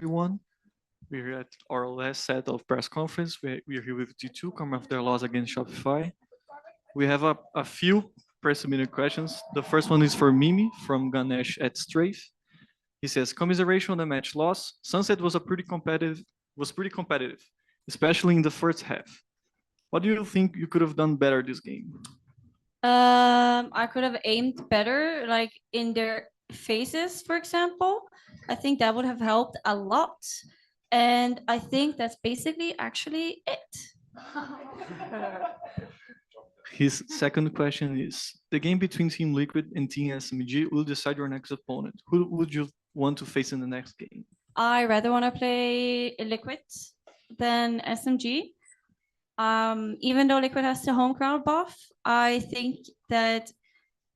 everyone. We're at our last set of press conference. We're here with G2 coming off their loss against Shopify. We have a few pre-submitted questions. The first one is for Mimi from Ganesh at Strafe. He says, commiseration on the match loss. Sunset was pretty competitive, especially in the first half. What do you think you could have done better this game? I could have aimed better, like in their faces, for example. I think that would have helped a lot. And I think that's basically actually it. His second question is, the game between Team Liquid and Team SMG will decide your next opponent. Who would you want to face in the next game? I rather want to play Liquid than SMG. Even though Liquid has the home crowd buff, I think that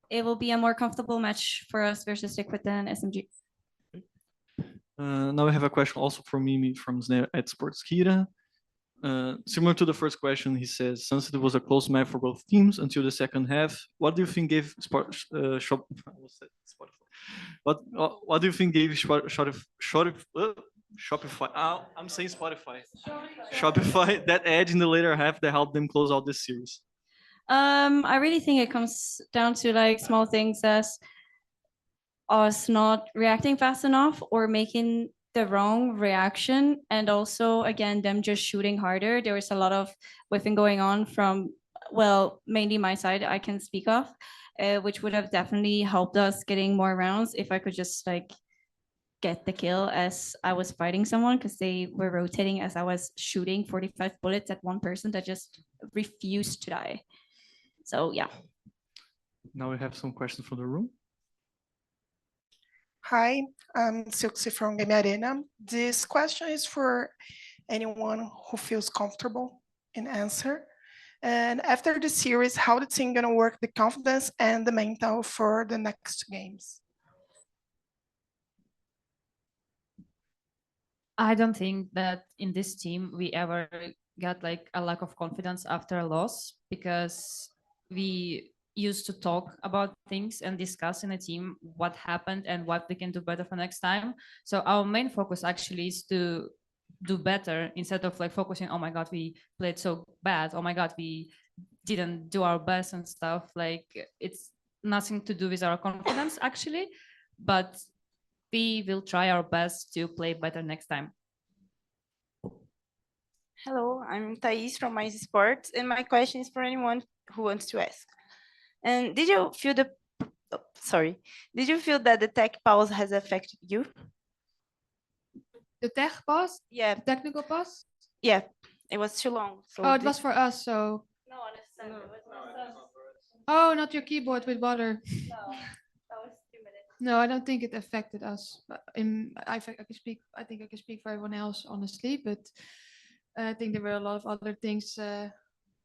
it will be a more comfortable match for us versus Liquid than SMG. Now we have a question also from Mimi from Snail at Sportskira. Similar to the first question, he says, Sunset was a close match for both teams until the second half. What do you think gave What do you think gave Shopify? I'm saying Spotify. Shopify that edge in the later half that helped them close out this series. I really think it comes down to like small things as us not reacting fast enough or making the wrong reaction, and also again them just shooting harder. There was a lot of whiffing going on from, well, mainly my side I can speak of, which would have definitely helped us getting more rounds if I could just like get the kill as I was fighting someone, because they were rotating as I was shooting 45 bullets at one person that just refused to die. So yeah. Now we have some questions from the room. Hi, I'm Silksy from Game Arena. This question is for anyone who feels comfortable in answer. And after the series, how the team gonna work the confidence and the mental for the next games? I don't think that in this team we ever got like a lack of confidence after a loss, because we used to talk about things and discuss in a team what happened and what we can do better for next time. So our main focus actually is to do better instead of like focusing, oh my god, we played so bad, oh my god, we didn't do our best and stuff. Like, it's nothing to do with our confidence actually, but we will try our best to play better next time. Hello, I'm Thais from VALORANT Esports, and my question is for anyone who wants to ask. And did you feel that the tech pause has affected you? The tech pause? Yeah. The technical pause? Yeah, it was too long. So Oh, it was for us, so. No, understand. No. It was Oh, not your keyboard with water. No, that was 2 minutes. No, I don't think it affected us. But I think I can speak for everyone else, honestly. But I think there were a lot of other things.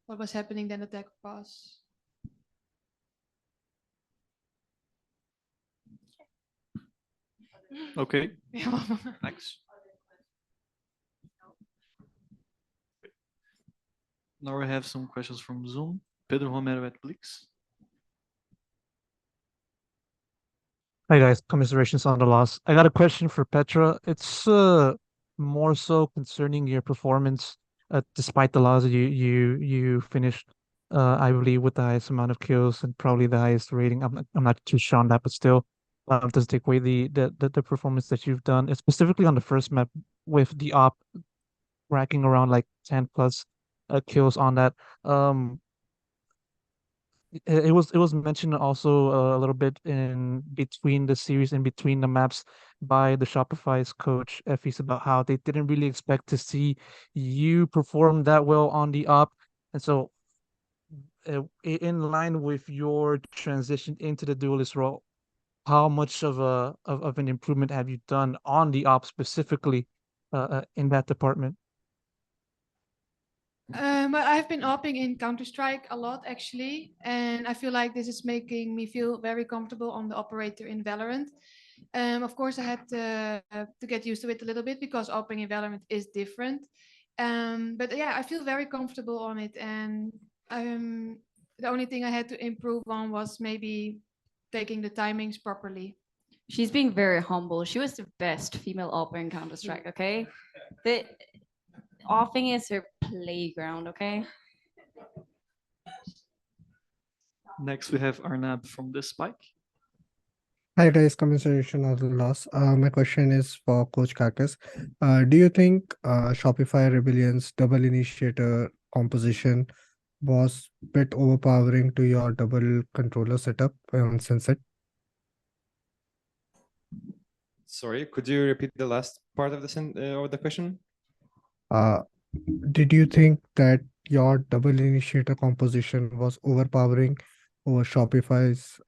What was happening than the tech pause? Okay. Thanks. Now we have some questions from Zoom. Pedro Romero at Blix. Hi guys, commiserations on the loss. I got a question for Petra. It's more so concerning your performance. Despite the loss, you finished, I believe, with the highest amount of kills and probably the highest rating. I'm not too sure on that, but still, does take away the performance that you've done, specifically on the first map with the op racking around like 10 plus kills on that. It was mentioned also a little bit in between the series, in between the maps, by the Shopify's coach Effie's, about how they didn't really expect to see you perform that well on the op, and so in line with your transition into the duelist role, how much of an improvement have you done on the op specifically in that department? But I've been opping in Counter-Strike a lot actually, and I feel like this is making me feel very comfortable on the operator in Valorant. Of course, I had to get used to it a little bit because opping in Valorant is different. But yeah, I feel very comfortable on it, and the only thing I had to improve on was maybe taking the timings properly, she's being very humble. She was the best female opper in Counter-Strike, okay? The offing is her playground, okay? Next, we have Arnab from the Spike. Hi guys, commiseration of the loss. My question is for Coach Kakis. Do you think Shopify Rebellion's double initiator composition was a bit overpowering to your double controller setup on Sunset? Sorry, could you repeat the last part of the question? Did you think that your double initiator composition was overpowering over Shopify's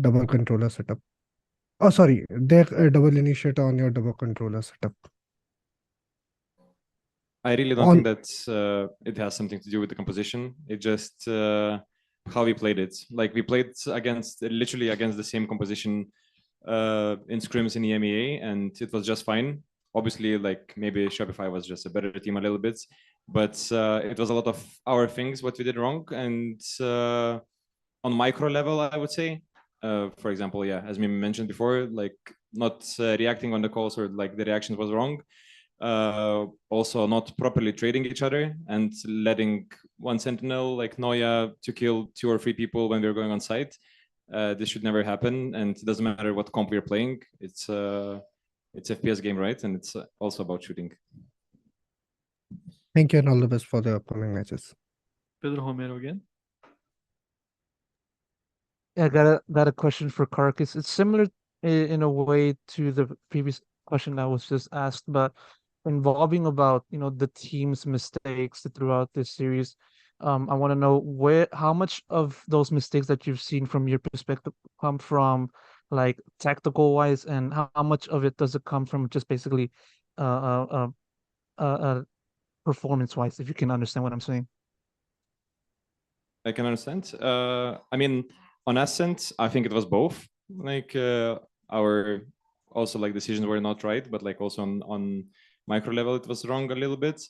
double controller setup? Oh, sorry, their double initiator on your double controller setup. I really don't think that it has something to do with the composition. It just how we played it. Like we played literally against the same composition in scrims in EMEA, and it was just fine. Obviously, like maybe Shopify was just a better team a little bit, but it was a lot of our things what we did wrong. And on micro level, I would say, for example, yeah, as Mimi mentioned before, like not reacting on the calls or like the reactions was wrong. Also not properly trading each other and letting one sentinel like Noya to kill 2 or 3 people when we're going on site. This should never happen, and it doesn't matter what comp we're playing. It's FPS game, right? And it's also about shooting. Thank you and all the best for the upcoming matches. Pedro Romero again. Yeah, I got a question for Karkis. It's similar in a way to the previous question that was just asked, but involving about the team's mistakes throughout this series. I want to know how much of those mistakes that you've seen from your perspective come from like tactical wise, and how much of it does it come from just basically performance wise, if you can understand what I'm saying. I can understand. I mean, on Ascent, I think it was both. Like our also like decisions were not right, but like also on micro level it was wrong a little bit.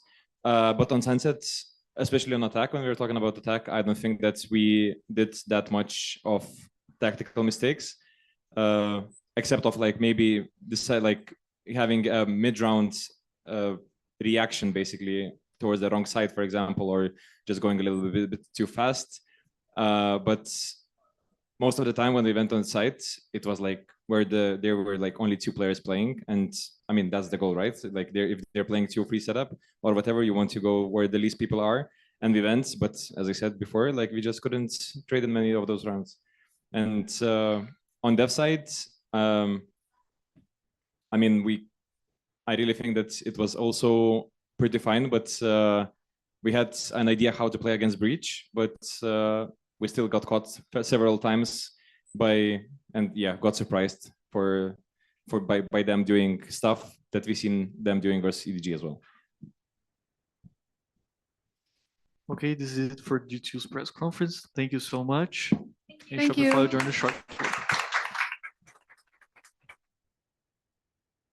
But on Sunset, especially on attack, when we were talking about attack, I don't think that we did that much of tactical mistakes, except of like maybe decide like having a mid-round reaction basically towards the wrong side, for example, or just going a little bit too fast. But most of the time when we went on site, it was like where there were like only 2 players playing, and I mean that's the goal, right? Like if they're playing 2-3 setup or whatever, you want to go where the least people are, and we went. But as I said before, like we just couldn't trade in many of those rounds. And on dev side, I mean I really think that it was also pretty fine, but we had an idea how to play against Breach, but we still got caught several times got surprised by them doing stuff that we've seen them doing versus EDG as well. Okay, this is it for G2's press conference. Thank you so much. And Thank Shopify you. join the short.